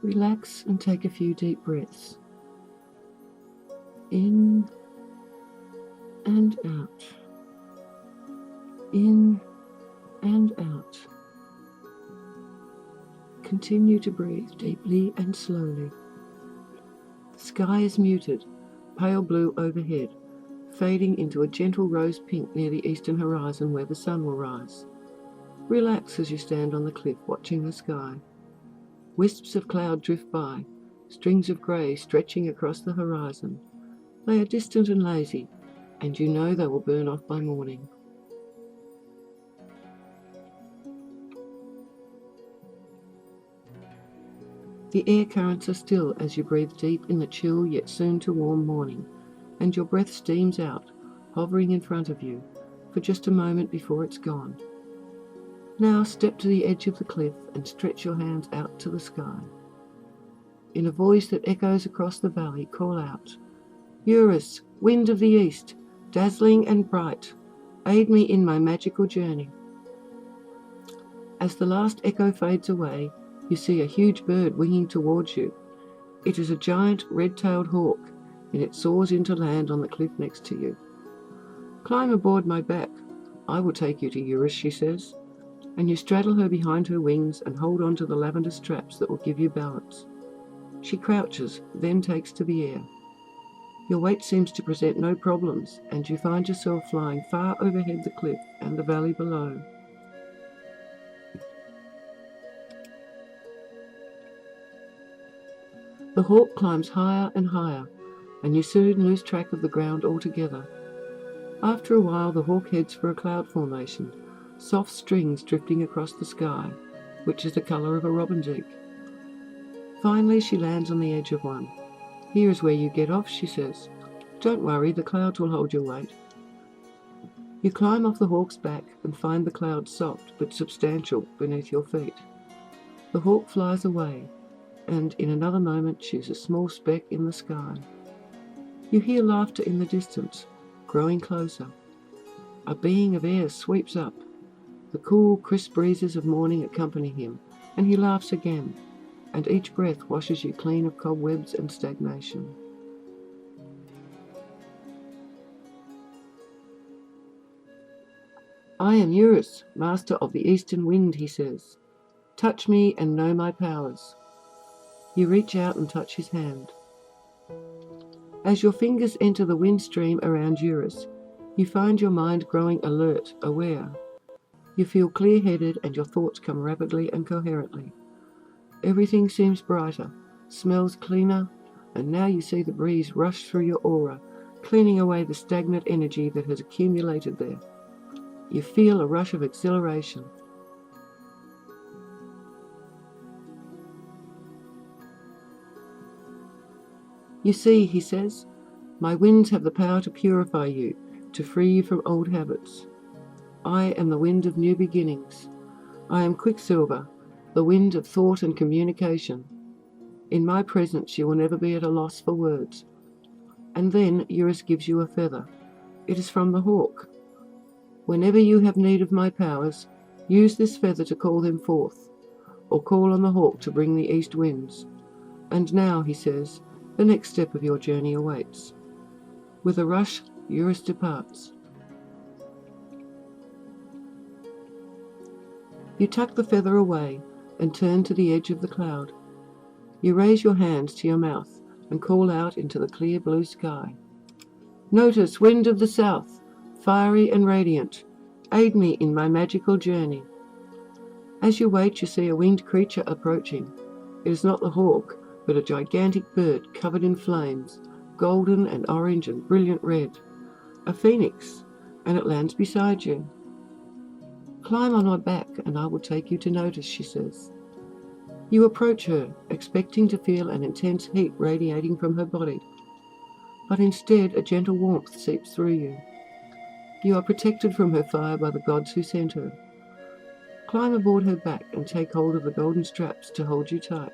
Relax and take a few deep breaths. In and out. In and out. Continue to breathe deeply and slowly. The sky is muted, pale blue overhead, fading into a gentle rose pink near the eastern horizon where the sun will rise. Relax as you stand on the cliff watching the sky. Wisps of cloud drift by, strings of grey stretching across the horizon. They are distant and lazy, and you know they will burn off by morning. The air currents are still as you breathe deep in the chill yet soon to warm morning, and your breath steams out, hovering in front of you, for just a moment before it's gone. Now step to the edge of the cliff and stretch your hands out to the sky. In a voice that echoes across the valley, call out, "Eurus, wind of the east, dazzling and bright, aid me in my magical journey." As the last echo fades away, you see a huge bird winging towards you. It is a giant red-tailed hawk, and it soars into land on the cliff next to you. "Climb aboard my back. I will take you to Eurus," she says, and you straddle her behind her wings and hold on to the lavender straps that will give you balance. She crouches, then takes to the air. Your weight seems to present no problems, and you find yourself flying far overhead the cliff and the valley below. The hawk climbs higher and higher, and you soon lose track of the ground altogether. After a while, the hawk heads for a cloud formation, soft strings drifting across the sky, which is the colour of a robin's egg. Finally, she lands on the edge of one. "Here is where you get off," she says. "Don't worry, the clouds will hold your weight." You climb off the hawk's back and find the clouds soft but substantial beneath your feet. The hawk flies away, and in another moment she's a small speck in the sky. You hear laughter in the distance, growing closer. A being of air sweeps up. The cool, crisp breezes of morning accompany him, and he laughs again, and each breath washes you clean of cobwebs and stagnation. "I am Eurus, master of the eastern wind," he says. "Touch me and know my powers." You reach out and touch his hand. As your fingers enter the wind stream around Eurus, you find your mind growing alert, aware. You feel clear-headed and your thoughts come rapidly and coherently. Everything seems brighter, smells cleaner, and now you see the breeze rush through your aura, cleaning away the stagnant energy that has accumulated there. You feel a rush of exhilaration. "You see," he says, "my winds have the power to purify you, to free you from old habits. I am the wind of new beginnings. I am Quicksilver, the wind of thought and communication. In my presence you will never be at a loss for words." And then Eurus gives you a feather. It is from the hawk. "Whenever you have need of my powers, use this feather to call them forth, or call on the hawk to bring the east winds. And now," he says, "the next step of your journey awaits." With a rush, Eurus departs. You tuck the feather away and turn to the edge of the cloud. You raise your hands to your mouth and call out into the clear blue sky. "Notice, wind of the south, fiery and radiant, aid me in my magical journey." As you wait, you see a winged creature approaching. It is not the hawk, but a gigantic bird covered in flames, golden and orange and brilliant red. A phoenix, and it lands beside you. "Climb on my back and I will take you to Notice," she says. You approach her, expecting to feel an intense heat radiating from her body, but instead a gentle warmth seeps through you. You are protected from her fire by the gods who sent her. Climb aboard her back and take hold of the golden straps to hold you tight.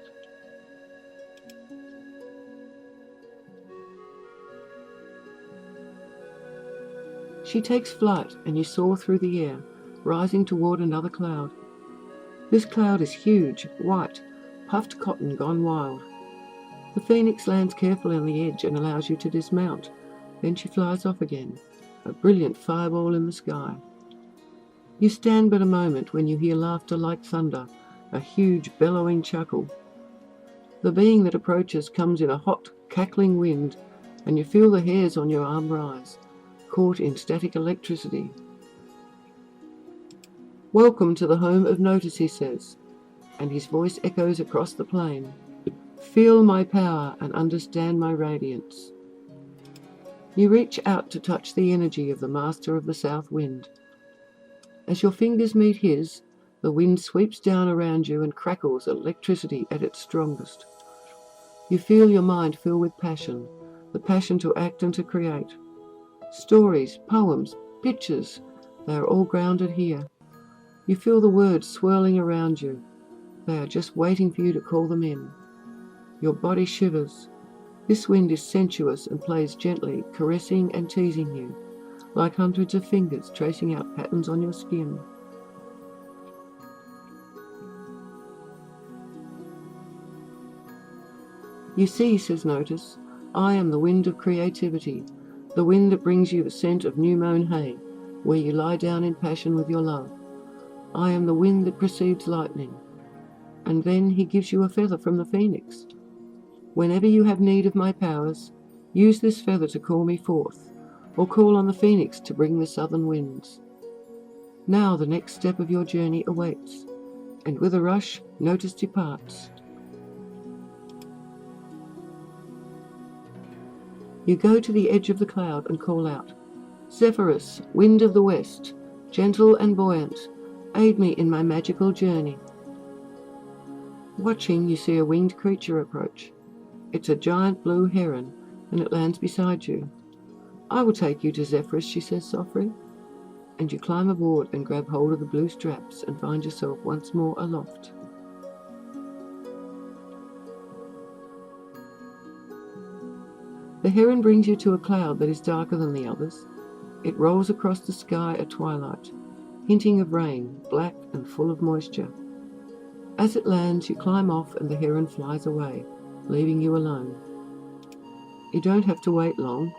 She takes flight and you soar through the air, rising toward another cloud. This cloud is huge, white, puffed cotton gone wild. The phoenix lands carefully on the edge and allows you to dismount. Then she flies off again, a brilliant fireball in the sky. You stand but a moment when you hear laughter like thunder, a huge bellowing chuckle. The being that approaches comes in a hot, cackling wind, and you feel the hairs on your arm rise, caught in static electricity. "Welcome to the home of Notice," he says, and his voice echoes across the plain. "Feel my power and understand my radiance." You reach out to touch the energy of the master of the south wind. As your fingers meet his, the wind sweeps down around you and crackles electricity at its strongest. You feel your mind fill with passion, the passion to act and to create. Stories, poems, pictures, they are all grounded here. You feel the words swirling around you. They are just waiting for you to call them in. Your body shivers. This wind is sensuous and plays gently, caressing and teasing you, like hundreds of fingers tracing out patterns on your skin. "You see," says Notice, "I am the wind of creativity, the wind that brings you the scent of new-mown hay, where you lie down in passion with your love. I am the wind that precedes lightning." And then he gives you a feather from the phoenix. "Whenever you have need of my powers, use this feather to call me forth, or call on the phoenix to bring the southern winds." Now the next step of your journey awaits, and with a rush, Notice departs. You go to the edge of the cloud and call out, "Zephyrus, wind of the west, gentle and buoyant, aid me in my magical journey." Watching, you see a winged creature approach. It's a giant blue heron, and it lands beside you. "I will take you to Zephyrus," she says softly, and you climb aboard and grab hold of the blue straps and find yourself once more aloft. The heron brings you to a cloud that is darker than the others. It rolls across the sky at twilight, hinting of rain, black and full of moisture. As it lands, you climb off and the heron flies away, leaving you alone. You don't have to wait long.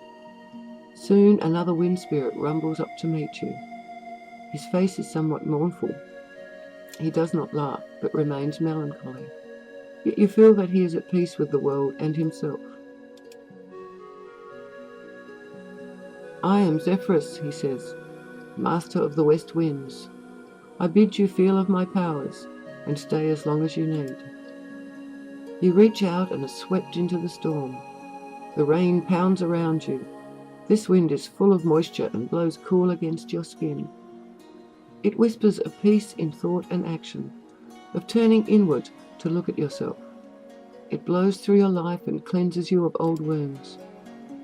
Soon another wind spirit rumbles up to meet you. His face is somewhat mournful. He does not laugh, but remains melancholy. Yet you feel that he is at peace with the world and himself. "I am Zephyrus," he says, "master of the west winds. I bid you feel of my powers and stay as long as you need." You reach out and are swept into the storm. The rain pounds around you. This wind is full of moisture and blows cool against your skin. It whispers of peace in thought and action, of turning inward to look at yourself. It blows through your life and cleanses you of old wounds.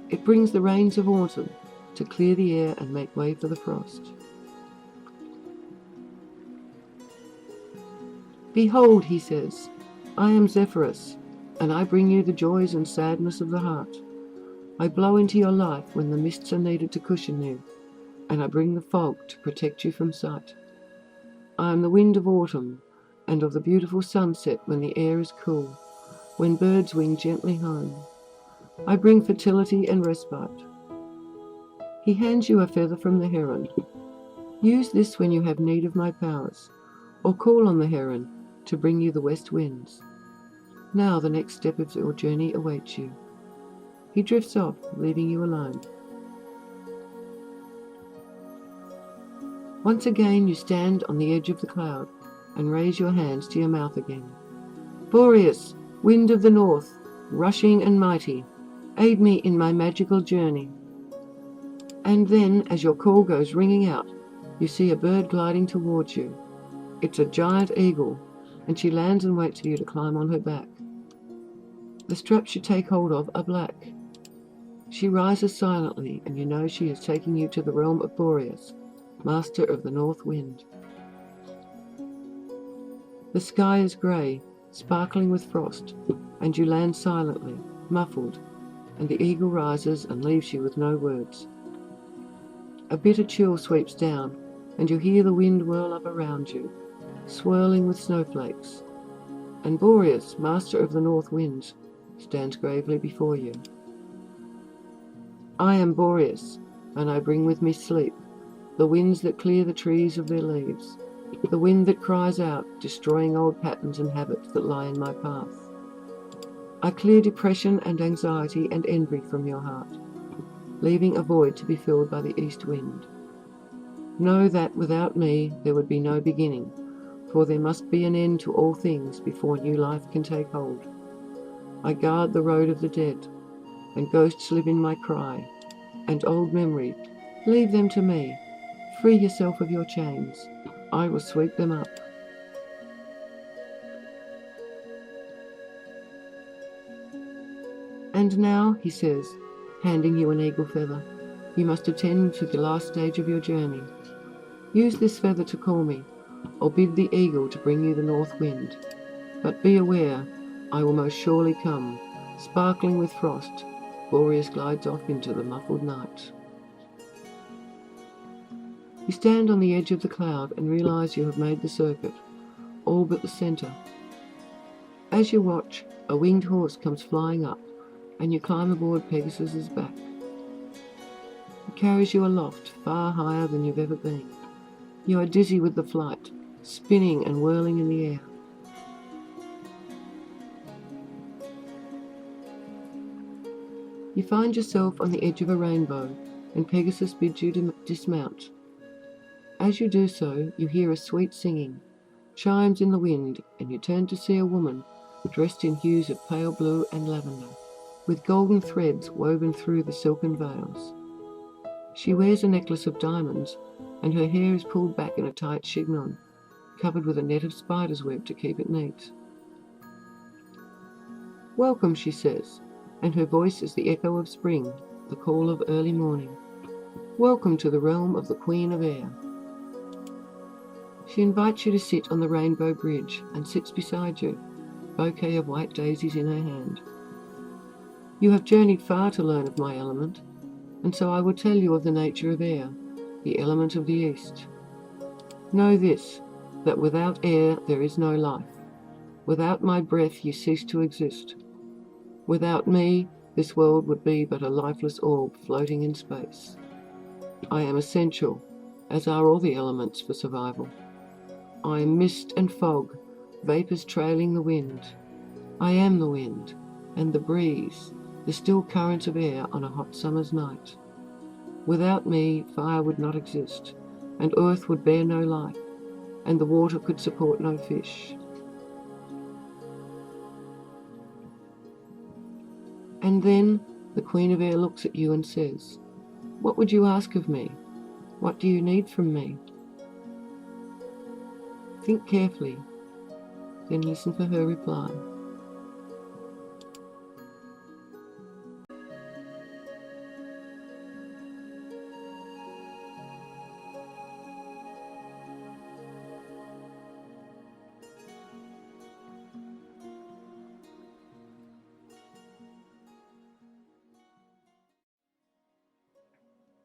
It brings the rains of autumn to clear the air and make way for the frost. "Behold," he says, "I am Zephyrus, and I bring you the joys and sadness of the heart. I blow into your life when the mists are needed to cushion you, and I bring the fog to protect you from sight. I am the wind of autumn, and of the beautiful sunset when the air is cool, when birds wing gently home. I bring fertility and respite." He hands you a feather from the heron. "Use this when you have need of my powers, or call on the heron to bring you the west winds." Now the next step of your journey awaits you. He drifts off, leaving you alone. Once again you stand on the edge of the cloud and raise your hands to your mouth again. "Boreas, wind of the north, rushing and mighty, aid me in my magical journey." And then, as your call goes ringing out, you see a bird gliding towards you. It's a giant eagle, and she lands and waits for you to climb on her back. The straps you take hold of are black. She rises silently, and you know she is taking you to the realm of Boreas, master of the north wind. The sky is grey, sparkling with frost, and you land silently, muffled, and the eagle rises and leaves you with no words. A bitter chill sweeps down, and you hear the wind whirl up around you, swirling with snowflakes. and Boreas, master of the north winds, stands gravely before you. I am Boreas, and I bring with me sleep, the winds that clear the trees of their leaves, the wind that cries out, destroying old patterns and habits that lie in my path. I clear depression and anxiety and envy from your heart, leaving a void to be filled by the east wind. Know that without me there would be no beginning, for there must be an end to all things before new life can take hold. I guard the road of the dead, and ghosts live in my cry, and old memories, leave them to me. Free yourself of your chains. I will sweep them up. And now, he says, handing you an eagle feather, you must attend to the last stage of your journey. Use this feather to call me, or bid the eagle to bring you the north wind. But be aware, I will most surely come. Sparkling with frost, Boreas glides off into the muffled night. You stand on the edge of the cloud and realize you have made the circuit, all but the center. As you watch, a winged horse comes flying up, and you climb aboard Pegasus's back. It carries you aloft, far higher than you've ever been. You are dizzy with the flight, spinning and whirling in the air. You find yourself on the edge of a rainbow, and Pegasus bids you to dismount. As you do so, you hear a sweet singing, chimes in the wind, and you turn to see a woman dressed in hues of pale blue and lavender, with golden threads woven through the silken veils. She wears a necklace of diamonds, and her hair is pulled back in a tight chignon, covered with a net of spider's web to keep it neat. Welcome, she says, and her voice is the echo of spring, the call of early morning. Welcome to the realm of the Queen of Air. She invites you to sit on the rainbow bridge and sits beside you, a bouquet of white daisies in her hand. You have journeyed far to learn of my element, and so I will tell you of the nature of air, the element of the east. Know this, that without air there is no life. Without my breath you cease to exist. Without me, this world would be but a lifeless orb floating in space. I am essential, as are all the elements for survival. I am mist and fog, vapors trailing the wind. I am the wind, and the breeze, the still current of air on a hot summer's night. Without me, fire would not exist, and earth would bear no life, and the water could support no fish. And then the Queen of Air looks at you and says, "What would you ask of me? What do you need from me?" Think carefully, then listen for her reply.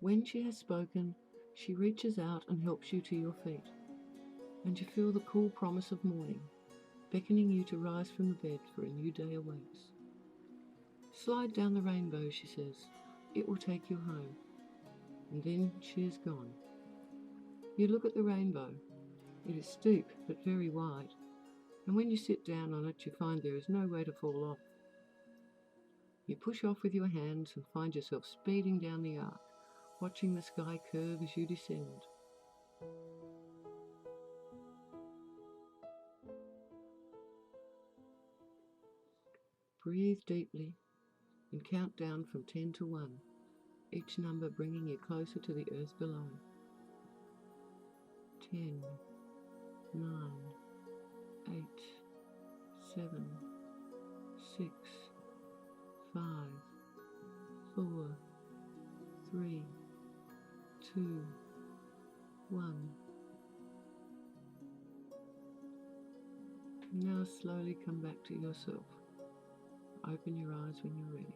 When she has spoken, she reaches out and helps you to your feet, and you feel the cool promise of morning, beckoning you to rise from the bed, for a new day awaits. Slide down the rainbow, she says. It will take you home. And then she is gone. You look at the rainbow. It is steep but very wide, and when you sit down on it you find there is no way to fall off. You push off with your hands and find yourself speeding down the arc, watching the sky curve as you descend. Breathe deeply and count down from 10 to 1, each number bringing you closer to the earth below. 10, 9, 8, 7, 6, 5, 4, 3, 2, 1. Now slowly come back to yourself. Open your eyes when you're ready.